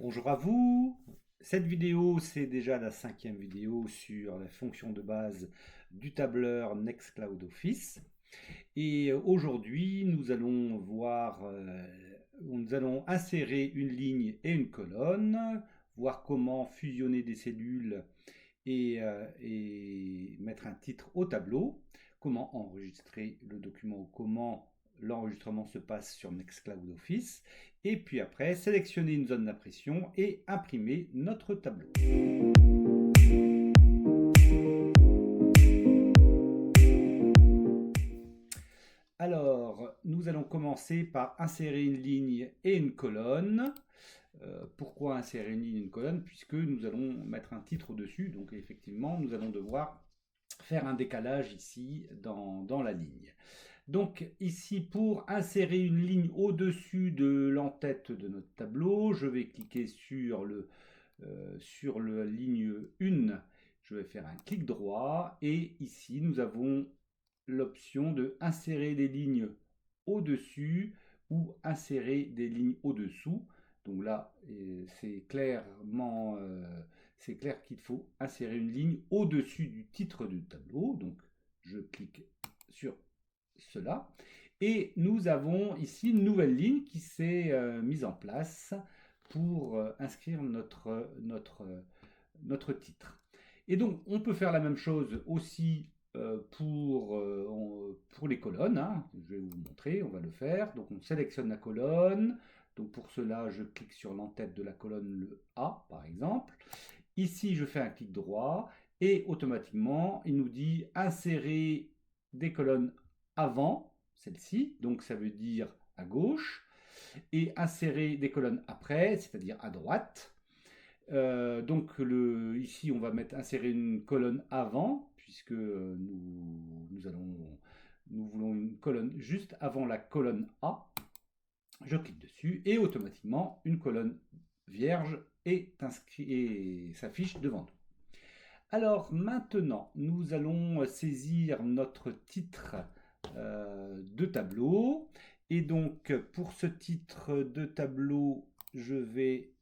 Bonjour à vous. Cette vidéo, c'est déjà la 5e vidéo sur la fonction de base du tableur Nextcloud Office. Et aujourd'hui, nous allons insérer une ligne et une colonne, voir comment fusionner des cellules et mettre un titre au tableau, comment enregistrer le document ou comment l'enregistrement se passe sur Nextcloud Office, et puis après sélectionner une zone d'impression et imprimer notre tableau. Alors, nous allons commencer par insérer une ligne et une colonne. Pourquoi insérer une ligne et une colonne? Puisque nous allons mettre un titre au-dessus, donc effectivement, nous allons devoir faire un décalage ici dans la ligne. Donc ici, pour insérer une ligne au-dessus de l'entête de notre tableau, je vais cliquer sur la ligne 1. Je vais faire un clic droit et ici, nous avons l'option de insérer des lignes au-dessus ou insérer des lignes au-dessous. Donc là, c'est clair qu'il faut insérer une ligne au-dessus du titre du tableau. Donc je clique sur cela. Et nous avons ici une nouvelle ligne qui s'est mise en place pour inscrire notre titre. Et donc, on peut faire la même chose aussi pour les colonnes. Hein. Je vais vous montrer, on va le faire. Donc, on sélectionne la colonne. Donc, pour cela, je clique sur l'entête de la colonne, le A, par exemple. Ici, je fais un clic droit et automatiquement, il nous dit insérer des colonnes avant celle-ci. Donc, ça veut dire à gauche. Et insérer des colonnes après, c'est-à-dire à droite. Donc ici, on va insérer une colonne avant, puisque nous voulons une colonne juste avant la colonne A. Je clique dessus et automatiquement, une colonne vierge est inscrite et s'affiche devant nous. Alors maintenant, nous allons saisir notre titre de tableau. Et donc, pour ce titre de tableau, je vais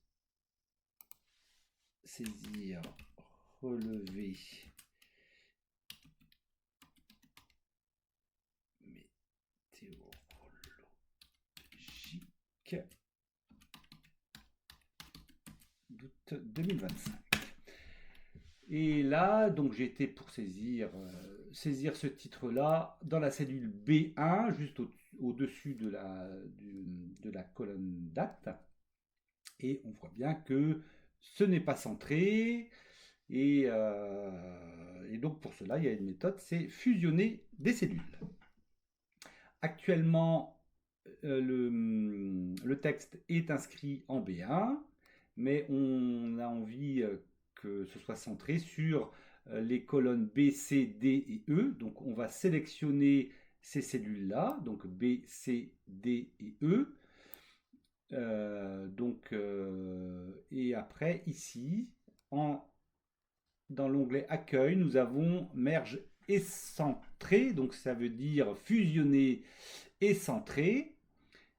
saisir, relever météorologique d'août 2025. Et là, donc j'ai été pour saisir ce titre-là dans la cellule B1, juste au-dessus de la colonne date. Et on voit bien que ce n'est pas centré. Et donc pour cela, il y a une méthode, c'est fusionner des cellules. Actuellement, le texte est inscrit en B1, mais on a envie que ce soit centré sur les colonnes B, C, D et E. Donc on va sélectionner ces cellules-là, donc B, C, D et E. Et après, ici, dans l'onglet Accueil, nous avons Merge et Centrer, donc ça veut dire fusionner et centrer.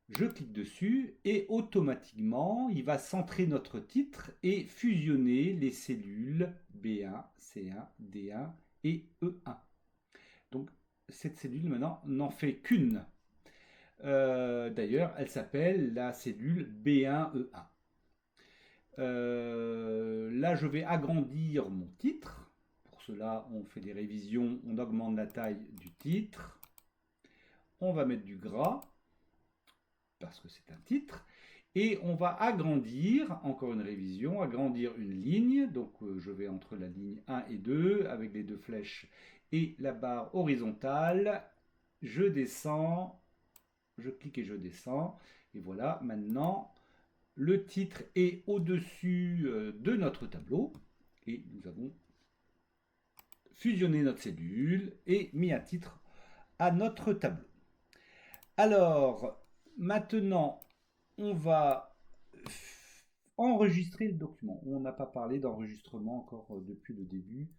Je clique dessus et automatiquement, il va centrer notre titre et fusionner les cellules B1, C1, D1 et E1. Donc cette cellule maintenant n'en fait qu'une. D'ailleurs, elle s'appelle la cellule B1E1. Là, je vais agrandir mon titre. Pour cela, on fait des révisions, on augmente la taille du titre. On va mettre du gras, parce que c'est un titre. Et on va agrandir, encore une révision, agrandir une ligne. Donc je vais entre la ligne 1 et 2, avec les deux flèches et la barre horizontale. Je descends, je clique et je descends. Et voilà, maintenant, le titre est au-dessus de notre tableau. Et nous avons fusionné notre cellule et mis un titre à notre tableau. Alors, maintenant, on va enregistrer le document. On n'a pas parlé d'enregistrement encore depuis le début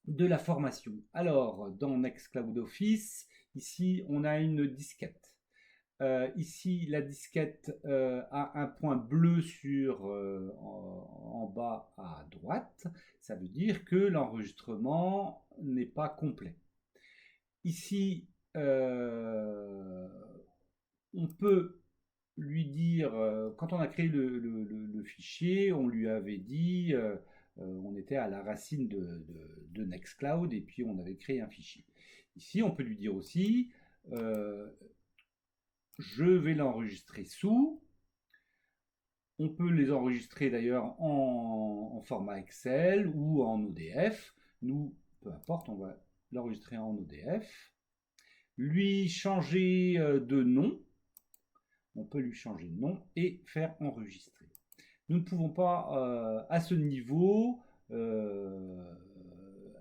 de la formation. Alors, dans Nextcloud Office, ici, on a une disquette. Ici, la disquette a un point bleu en bas à droite. Ça veut dire que l'enregistrement n'est pas complet. Ici, on peut lui dire, quand on a créé le fichier, on lui avait dit, on était à la racine de Nextcloud et puis on avait créé un fichier. Ici, on peut lui dire aussi, je vais l'enregistrer sous. On peut les enregistrer d'ailleurs en format Excel ou en ODF. Nous, peu importe, on va l'enregistrer en ODF. Lui changer de nom. On peut lui changer de nom et faire enregistrer. Nous ne pouvons pas, à ce niveau,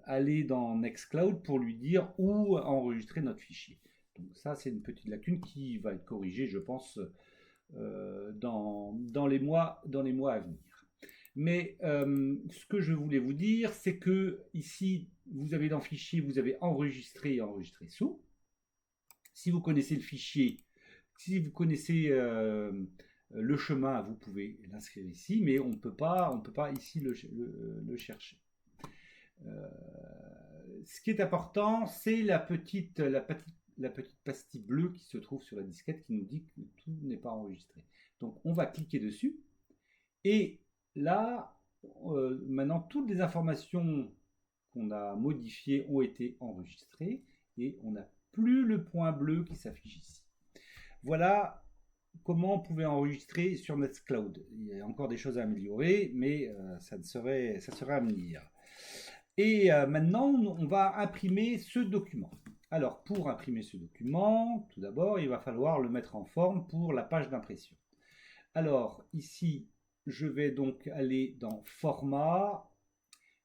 aller dans Nextcloud pour lui dire où enregistrer notre fichier. Donc ça, c'est une petite lacune qui va être corrigée, je pense, dans les mois à venir. Mais ce que je voulais vous dire, c'est que ici, vous avez dans Fichier, vous avez enregistré et enregistrer sous. Si vous connaissez le fichier, si vous connaissez le chemin, vous pouvez l'inscrire ici, mais on ne peut pas ici le chercher. Ce qui est important, c'est la petite pastille bleue qui se trouve sur la disquette qui nous dit que tout n'est pas enregistré. Donc on va cliquer dessus et là, maintenant toutes les informations qu'on a modifiées ont été enregistrées et on n'a plus le point bleu qui s'affiche ici. Voilà comment on pouvait enregistrer sur Nextcloud. Il y a encore des choses à améliorer, mais ça serait à venir. Et maintenant, on va imprimer ce document. Alors, pour imprimer ce document, tout d'abord, il va falloir le mettre en forme pour la page d'impression. Alors, ici, je vais donc aller dans Format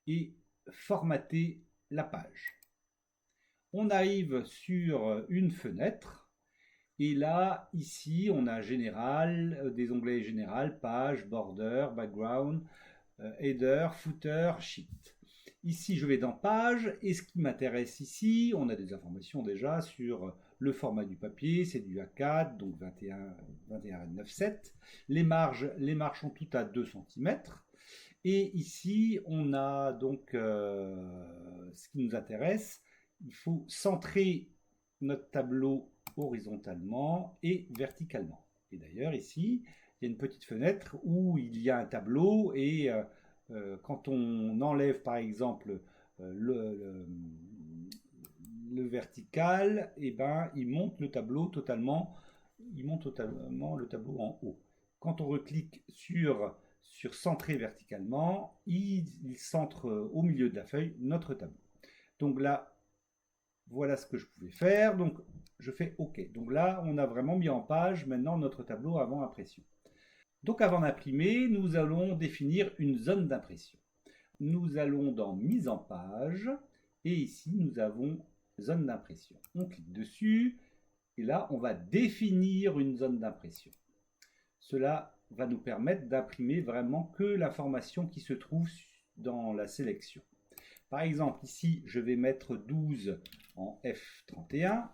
et formater la page. On arrive sur une fenêtre. Et là, ici, on a Général, des onglets Général, Page, Border, Background, Header, Footer, Sheet. Ici, je vais dans Page, et ce qui m'intéresse ici, on a des informations déjà sur le format du papier, c'est du A4, donc 21,9,7. Les marges sont toutes à 2 cm. Et ici, on a donc ce qui nous intéresse, il faut centrer notre tableau horizontalement et verticalement. Et d'ailleurs, ici, il y a une petite fenêtre où il y a un tableau et quand on enlève par exemple le vertical, et ben, il monte le tableau totalement, le tableau en haut. Quand on reclique sur centrer verticalement, il centre au milieu de la feuille notre tableau. Donc là, voilà ce que je pouvais faire. Donc je fais OK. Donc là, on a vraiment mis en page maintenant notre tableau avant impression. Donc avant d'imprimer, nous allons définir une zone d'impression. Nous allons dans Mise en page et ici nous avons zone d'impression. On clique dessus et là on va définir une zone d'impression. Cela va nous permettre d'imprimer vraiment que l'information qui se trouve dans la sélection. Par exemple, ici, je vais mettre 12 en F31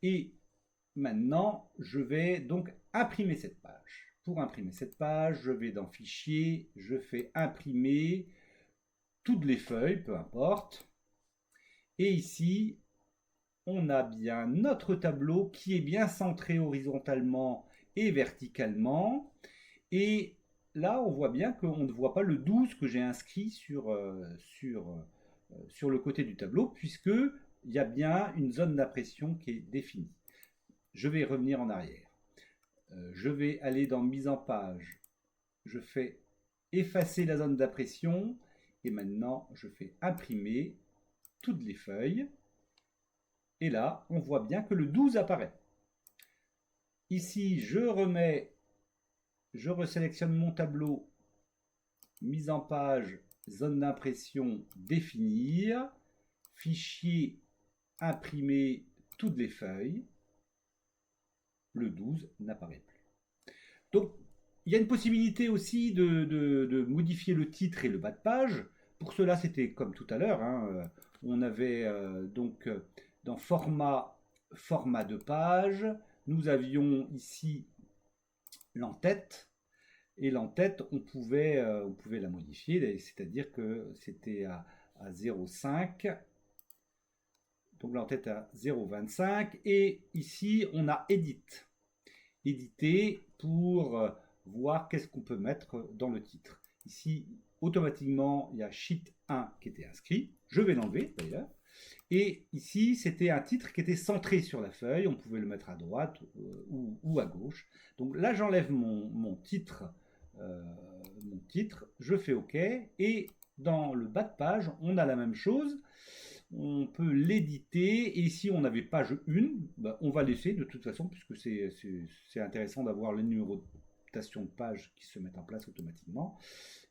et maintenant, je vais donc imprimer cette page. Pour imprimer cette page, je vais dans Fichier, je fais imprimer toutes les feuilles, peu importe. Et ici, on a bien notre tableau qui est bien centré horizontalement et verticalement. Et là, on voit bien qu'on ne voit pas le 12 que j'ai inscrit sur le côté du tableau, puisqu'il y a bien une zone d'impression qui est définie. Je vais revenir en arrière. Je vais aller dans Mise en page. Je fais effacer la zone d'impression. Et maintenant, je fais imprimer toutes les feuilles. Et là, on voit bien que le 12 apparaît. Ici, je resélectionne mon tableau, mise en page, zone d'impression, définir, fichier, imprimer toutes les feuilles. Le 12 n'apparaît plus. Donc, il y a une possibilité aussi de modifier le titre et le bas de page. Pour cela, c'était comme tout à l'heure. On avait donc dans format de page, nous avions ici l'entête. Et l'entête, on pouvait la modifier, c'est-à-dire que c'était à 0,5. Donc l'entête à 0,25. Et ici, on a Edit. Éditer pour voir qu'est-ce qu'on peut mettre dans le titre. Ici, automatiquement, il y a Sheet 1 qui était inscrit. Je vais l'enlever d'ailleurs. Et ici, c'était un titre qui était centré sur la feuille. On pouvait le mettre à droite ou à gauche. Donc là, j'enlève mon titre. Je fais OK. Et dans le bas de page, on a la même chose. On peut l'éditer. Et ici, on avait page 1. Ben, on va laisser de toute façon, puisque c'est intéressant d'avoir les numérotations de pages qui se mettent en place automatiquement.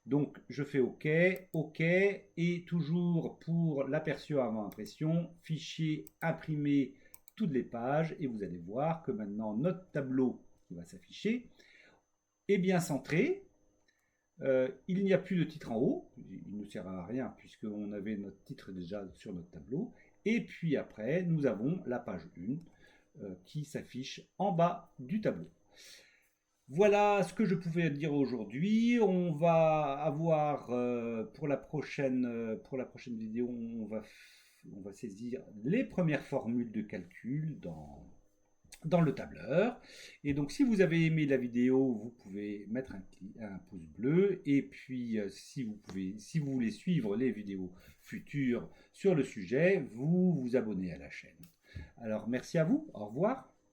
Donc, je fais OK, OK, et toujours pour l'aperçu avant impression, fichier, imprimer toutes les pages, et vous allez voir que maintenant notre tableau qui va s'afficher est bien centré. Il n'y a plus de titre en haut, il ne sert à rien puisqu'on avait notre titre déjà sur notre tableau. Et puis après, nous avons la page 1 qui s'affiche en bas du tableau. Voilà ce que je pouvais dire aujourd'hui. On va avoir pour la prochaine vidéo, on va saisir les premières formules de calcul dans le tableur. Et donc si vous avez aimé la vidéo, vous pouvez mettre un pouce bleu. Et puis si vous voulez suivre les vidéos futures sur le sujet, vous vous abonnez à la chaîne. Alors merci à vous, au revoir.